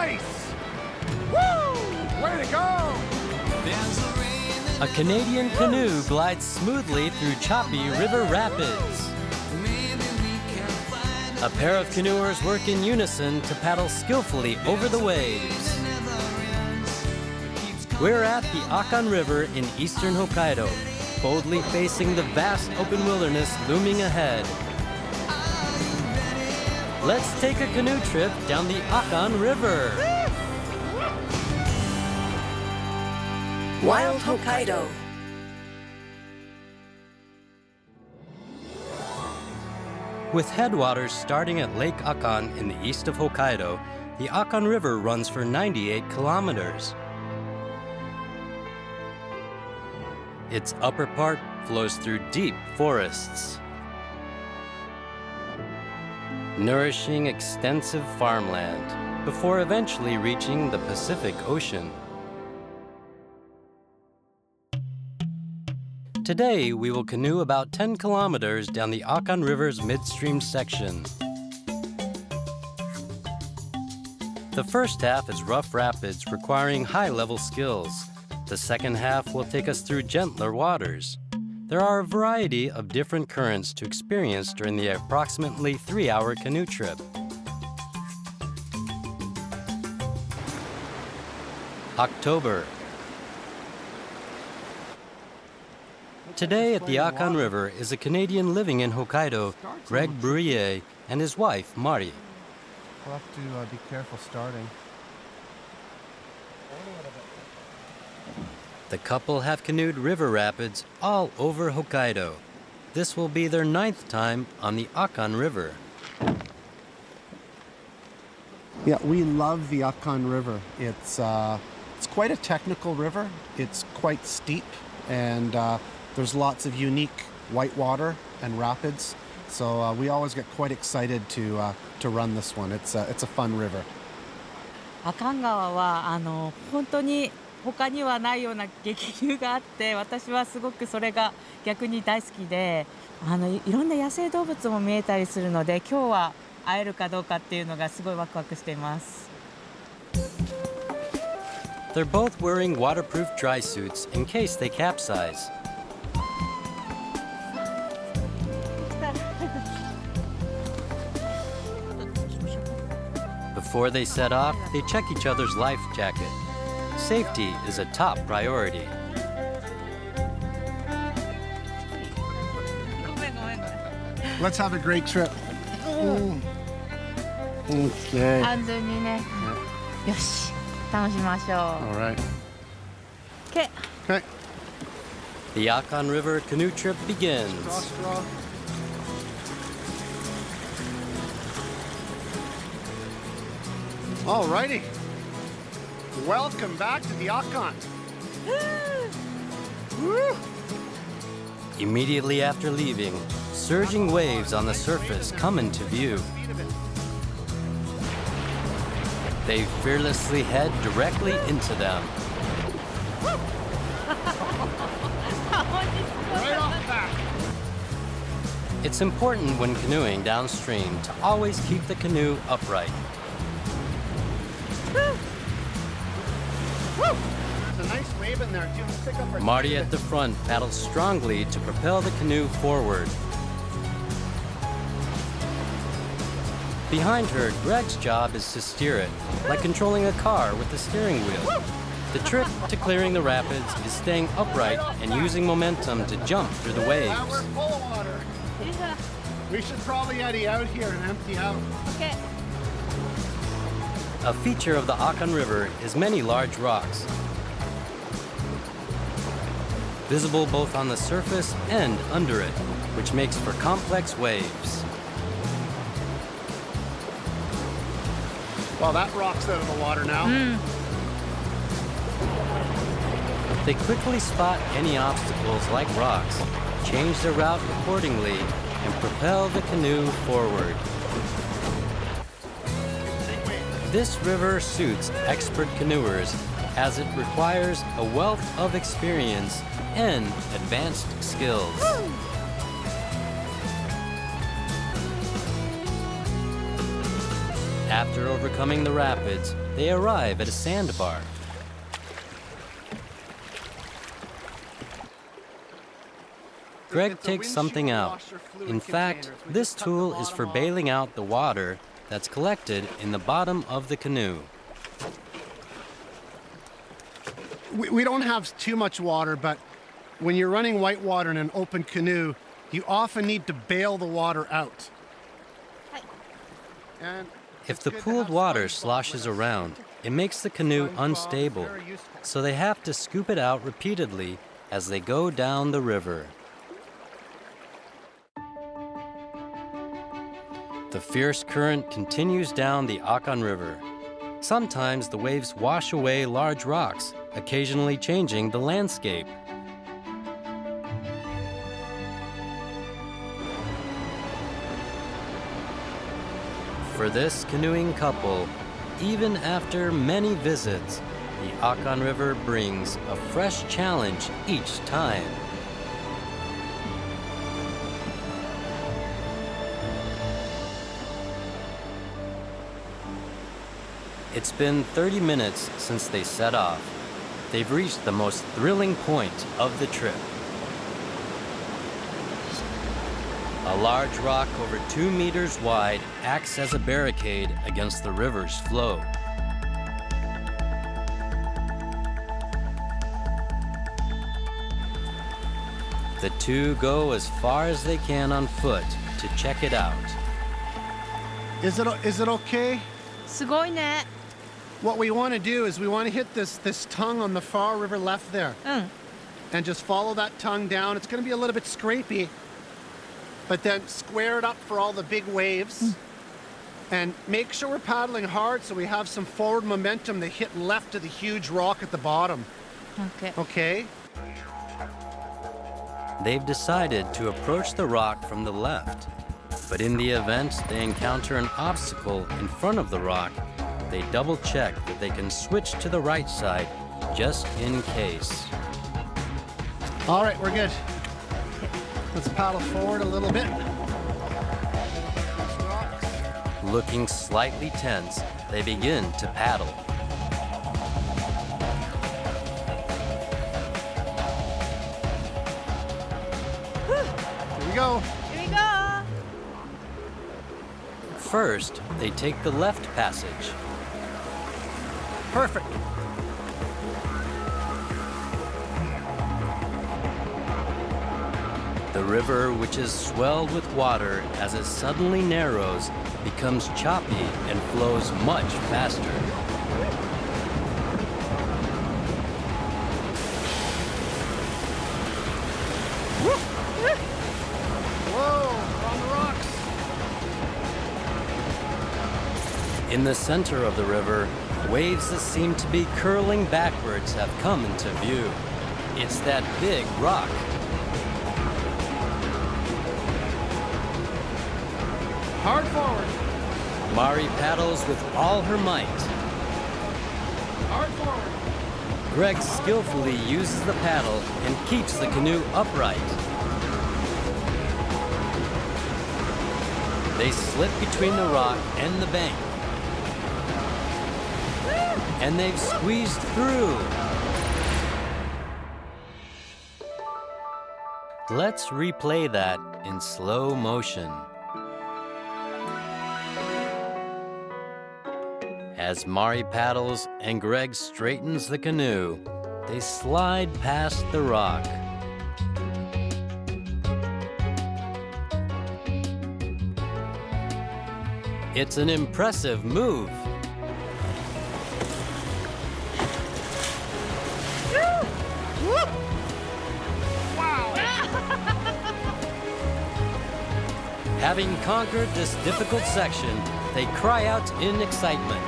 Nice! Woo! Way to go! A Canadian canoe glides smoothly through choppy river rapids. A pair of canoers work in unison to paddle skillfully over the waves. We're at the Akan River in eastern Hokkaido, boldly facing the vast open wilderness looming ahead. Let's take a canoe trip down the Akan River. Wild Hokkaido. With headwaters starting at Lake Akan in the east of Hokkaido, the Akan River runs for 98 kilometers. Its upper part flows through deep forests, nourishing extensive farmland before eventually reaching the Pacific Ocean. Today, we will canoe about 10 kilometers down the Akan River's midstream section. The first half is rough rapids requiring high-level skills. The second half will take us through gentler waters. There are a variety of different currents to experience during the approximately 3-hour canoe trip. October. Today at the Akan River is a Canadian living in Hokkaido, Greg Bruyere, and his wife, Mari. We'll have to be careful starting. The couple have canoed river rapids all over Hokkaido. This will be their 9th time on the Akan River. Yeah, we love the Akan River. It's quite a technical river. It's quite steep, and there's lots of unique whitewater and rapids. So we always get quite excited to run this one. It's a fun river. 阿寒川は本当に他にはないような激流があって、私はすごくそれが逆に大好きで、いろんな野生動物も見えたりするので、今日は会えるかどうかっていうのがすごいワクワクしています。They're both wearing waterproof dry suits in case they capsize. Before they set off, they check each other's life jacket. Safety is a top priority. Let's have a great trip. Okay. 安全にね。よし、楽しみましょう。All right. Okay. Okay. The Akan River canoe trip begins. All righty. Welcome back to the Akan. Woo! Immediately after leaving, surging waves on the surface come into view. They fearlessly head directly into them. Right off the back. It's important when canoeing downstream to always keep the canoe upright. There's a nice wave in there too. Let's pick up our Marty at the front paddles strongly to propel the canoe forward. Behind her, Greg's job is to steer it, like controlling a car with the steering wheel. The trick to clearing the rapids is staying upright and using momentum to jump through the Now waves. we're full of water. We should probably eddy out here and empty out. Okay. A feature of the Akan River is many large rocks, visible both on the surface and under it, which makes for complex waves. Well, that rock's out of the water now. They quickly spot any obstacles like rocks, change their route accordingly, and propel the canoe forward. This river suits expert canoers as it requires a wealth of experience and advanced skills. After overcoming the rapids, they arrive at a sandbar. Greg takes something out. In fact, this tool is for bailing out the water that's collected in the bottom of the canoe. We don't have too much water, but when you're running whitewater in an open canoe, you often need to bail the water out. And If the pooled water sloshes around, it makes the canoe unstable, so they have to scoop it out repeatedly as they go down the river. The fierce current continues down the Akan River. Sometimes the waves wash away large rocks, occasionally changing the landscape. For this canoeing couple, even after many visits, the Akan River brings a fresh challenge each time. It's been 30 minutes since they set off. They've reached the most thrilling point of the trip. A large rock over 2 meters wide acts as a barricade against the river's flow. The two go as far as they can on foot to check it out. is it okay? すごいね。 What we want to do is we want to hit this tongue on the far river left there. うん。 And just follow that tongue down. It's going to be a little bit scrapey, but then square it up for all the big waves. And make sure we're paddling hard so we have some forward momentum to hit left of the huge rock at the bottom. Okay. Okay? They've decided to approach the rock from the left, but in the event they encounter an obstacle in front of the rock, they double check that they can switch to the right side just in case. All right, we're good. Let's paddle forward a little bit. Looking slightly tense, they begin to paddle. Here we go. Here we go. First, they take the left passage. Perfect. The river, which is swelled with water as it suddenly narrows, becomes choppy and flows much faster. Whoa, we're on the rocks. In the center of the river, waves that seem to be curling backwards have come into view. It's that big rock. Hard forward. Mari paddles with all her might. Hard forward. Greg skillfully uses the paddle and keeps the canoe upright. They slip between the rock and the bank. And they've squeezed through. Let's replay that in slow motion. As Mari paddles and Greg straightens the canoe, they slide past the rock. It's an impressive move. Having conquered this difficult section, they cry out in excitement.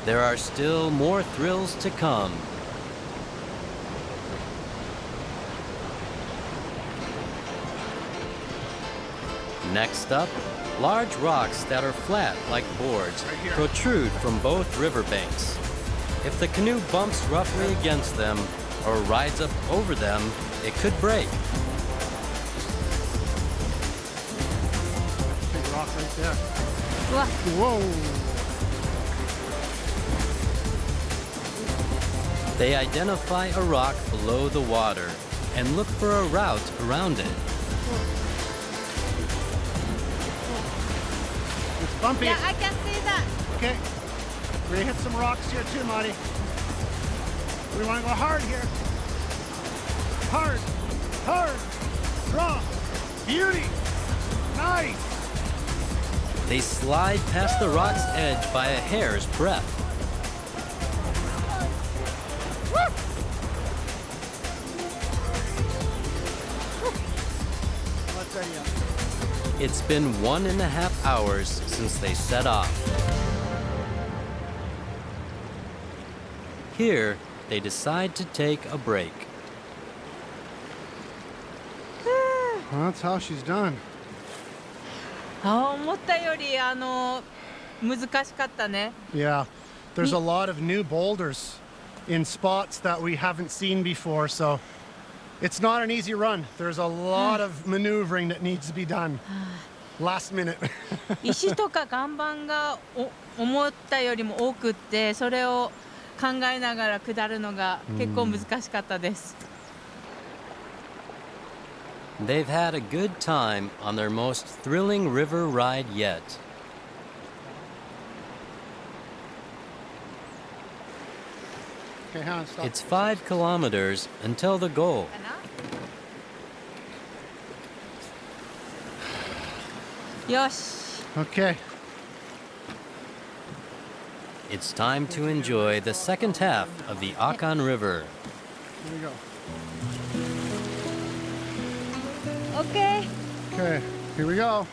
There are still more thrills to come. Next up, large rocks that are flat like boards protrude from both riverbanks. If the canoe bumps roughly against them or rides up over them, it could break. rock right there. うわ Whoa! They identify a rock below the water and look for a route around it. It's bumpy. Yeah, I can see that. Okay. We're gonna hit some rocks here too, Marty. We want to go hard here. Hard. Hard. Strong. Beauty. Nice. They slide past the rock's edge by a hair's breadth. It's been 1.5 hours since they set off. Here, they decide to take a break. Well, that's how she's done. 思ったより難しかったね。 Yeah. There's a lot of new boulders in spots that we haven't seen before, so it's not an easy run. There's a lot of maneuvering that needs to be done. Last minute. 石とか岩盤が思ったよりも多くって、それを考えながら下るのが結構難しかったです。They've had a good time on their most thrilling river ride yet. Okay, hang on, stop. It's 5 kilometers until the goal. よし。 Okay. It's time to enjoy the second half of the Akan River. Here we go. OK。 Okay, here we go.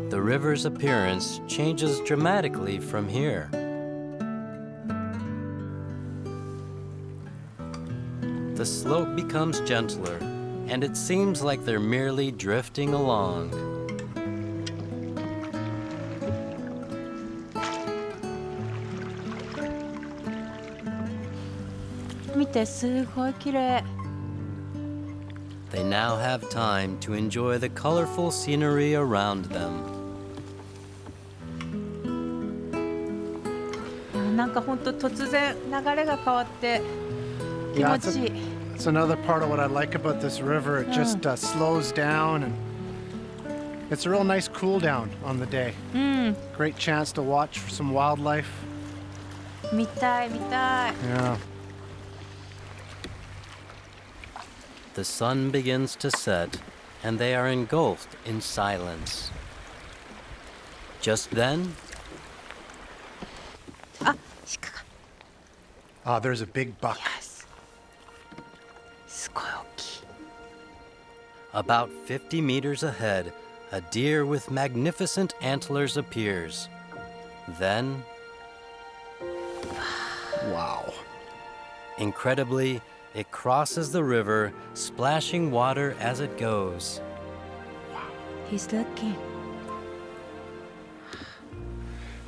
The river's appearance changes dramatically from here. The slope becomes gentler, and it seems like they're merely drifting along. 見て、すごい綺麗。 They now have time to enjoy the colorful scenery around them. なんか本当突然流れが変わって気 Yeah, 持ちいい。 it's another part of what I like about this river. It just slows down, and it's a real nice cool down on the day. うん、 Great chance to watch for some wildlife. 見たい見たい。 Yeah. The sun begins to set, and they are engulfed in silence. Just then, あ、鹿が。 There's a big buck. Yes. すごい大きい。 about 50 meters ahead, a deer with magnificent antlers appears. Then, Wow. incredibly, it crosses the river, splashing water as it goes. He's looking.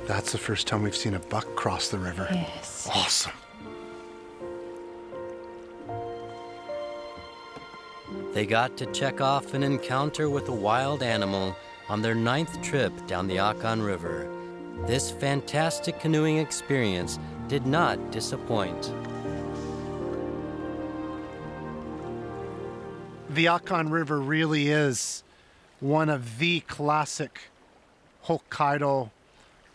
That's the first time we've seen a buck cross the river. Yes. Awesome. They got to check off an encounter with a wild animal on their 9th trip down the Akan River. This fantastic canoeing experience did not disappoint. The Akan River really is one of the classic Hokkaido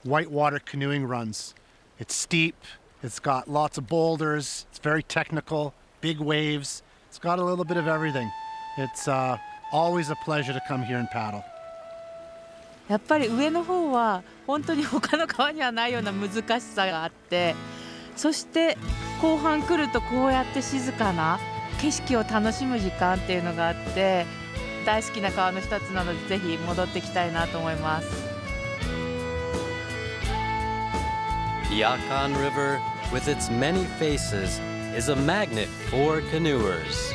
whitewater canoeing runs. It's steep, it's got lots of boulders, it's very technical, big waves. It's got a little bit of everything. It's always a pleasure to come here and paddle. やっぱり上の方は本当に他の川にはないような難しさがあって、そして後半来るとこうやって静かな景色を楽しむ時間っていうのがあって、大好きな川の一つなのでぜひ戻ってきたいなと思います。 The Akan River, with its many faces, is a magnet for canoers.